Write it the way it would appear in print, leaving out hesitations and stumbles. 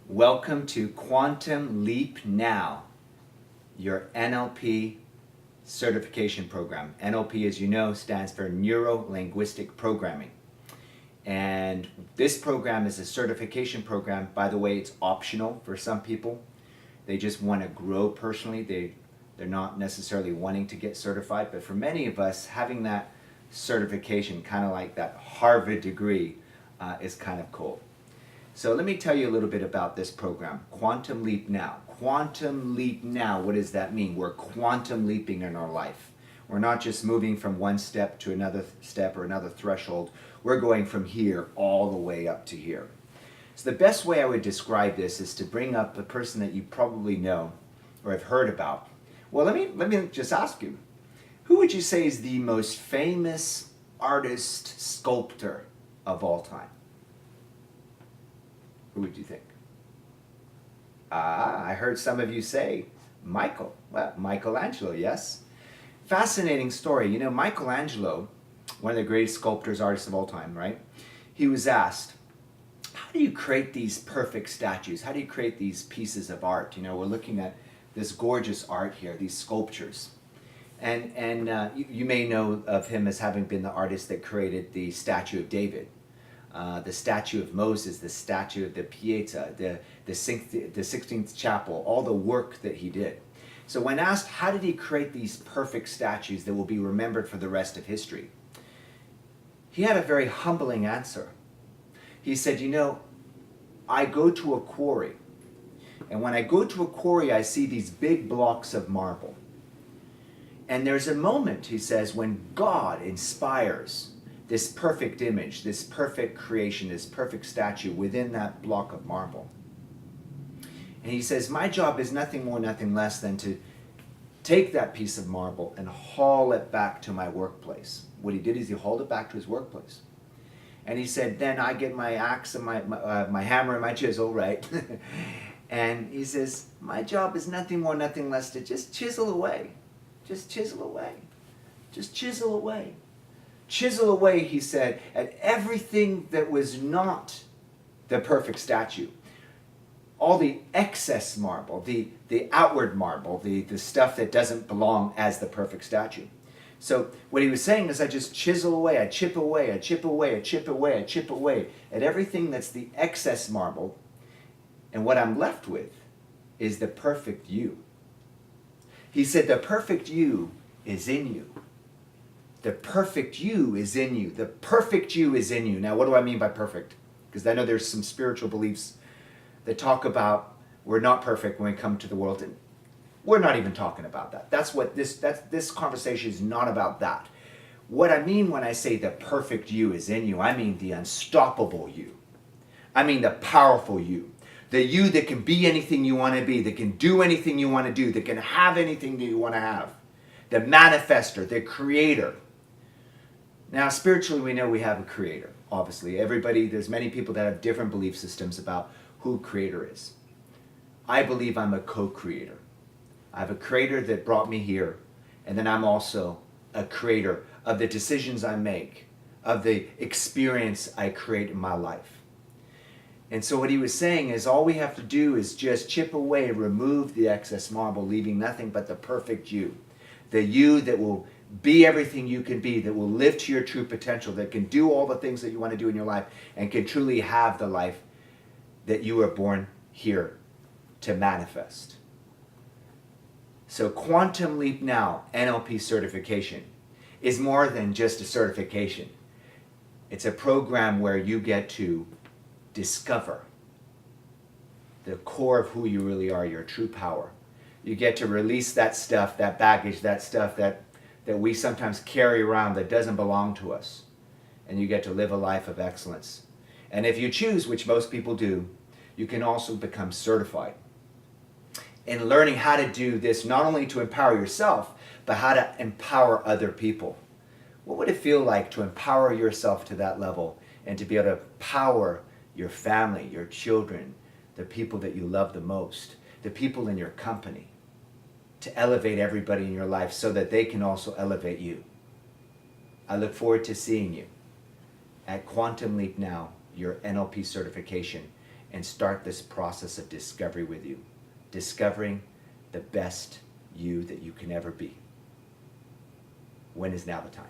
Welcome to Quantum Leap Now, your N.L.P. certification program. N.L.P, as you know, stands for Neuro Linguistic PROGRAMMING. And this program is a certification program. By the way, it's optional for some people. They just want to grow personally. They're not necessarily wanting to get certified. But for many of us, having that certification, kind of like that Harvard degree, is kind of cool. So let me tell you a little bit about this program, Quantum Leap Now. Quantum Leap Now, what does that mean? We're quantum leaping in our life. We're not just moving from one step to another step or another threshold. We're going from here all the way up to here. So the best way I would describe this is to bring up a person that you probably know or have heard about. Well, let me just ask you, who would you say is the most famous artist, sculptor of all time? Who would you think? I heard some of you say Michelangelo, yes? Fascinating story. You know, Michelangelo, one of the greatest sculptors, artists of all time, right? He was asked, how do you create these perfect statues? How do you create these pieces of art? You know, we're looking at this gorgeous art here, these sculptures. And you may know of him as having been the artist that created the statue of David. The statue of Moses, the statue of the Pieta, the 16th chapel, all the work that he did. So when asked, how did he create these perfect statues that will be remembered for the rest of history? He had a very humbling answer. He said, you know, I go to a quarry, and when I go to a quarry, I see these big blocks of marble. And there's a moment, he says, when God inspires this perfect image, this perfect creation, this perfect statue within that block of marble. And he says, my job is nothing more, nothing less than to take that piece of marble and haul it back to my workplace. What he did is he hauled it back to his workplace. And he said, then I get my axe and my hammer and my chisel, right? And he says, my job is nothing more, nothing less to just chisel away. Just chisel away. Just chisel away. Chisel away, he said, at everything that was not the perfect statue. All the excess marble, the outward marble, the stuff that doesn't belong as the perfect statue. So what he was saying is I just chisel away, I chip away, I chip away, I chip away, I chip away at everything that's the excess marble. And what I'm left with is the perfect you. He said the perfect you is in you. The perfect you is in you. The perfect you is in you. Now, what do I mean by perfect? Because I know there's some spiritual beliefs that talk about we're not perfect when we come to the world. And we're not even talking about that. This conversation is not about that. What I mean when I say the perfect you is in you, I mean the unstoppable you. I mean the powerful you. The you that can be anything you want to be, that can do anything you want to do, that can have anything that you want to have. The manifester, the creator. Now, spiritually, we know we have a creator, obviously. There's many people that have different belief systems about who creator is. I believe I'm a co-creator. I have a creator that brought me here, and then I'm also a creator of the decisions I make, of the experience I create in my life. And so what he was saying is all we have to do is just chip away, remove the excess marble, leaving nothing but the perfect you. The you that will be everything you can be, that will live to your true potential, that can do all the things that you want to do in your life, and can truly have the life that you were born here to manifest. So Quantum Leap Now, N.L.P. certification, is more than just a certification. It's a program where you get to discover the core of who you really are, your true power. You get to release that stuff, that baggage, that stuff that we sometimes carry around that doesn't belong to us. And you get to live a life of excellence. And if you choose, which most people do, you can also become certified in learning how to do this, not only to empower yourself, but how to empower other people. What would it feel like to empower yourself to that level and to be able to empower your family, your children, the people that you love the most, the people in your company, to elevate everybody in your life so that they can also elevate you? I look forward to seeing you at Quantum Leap Now, your N.L.P. certification. and start this process of discovery with you, discovering the best you that you can ever be. When is now the time?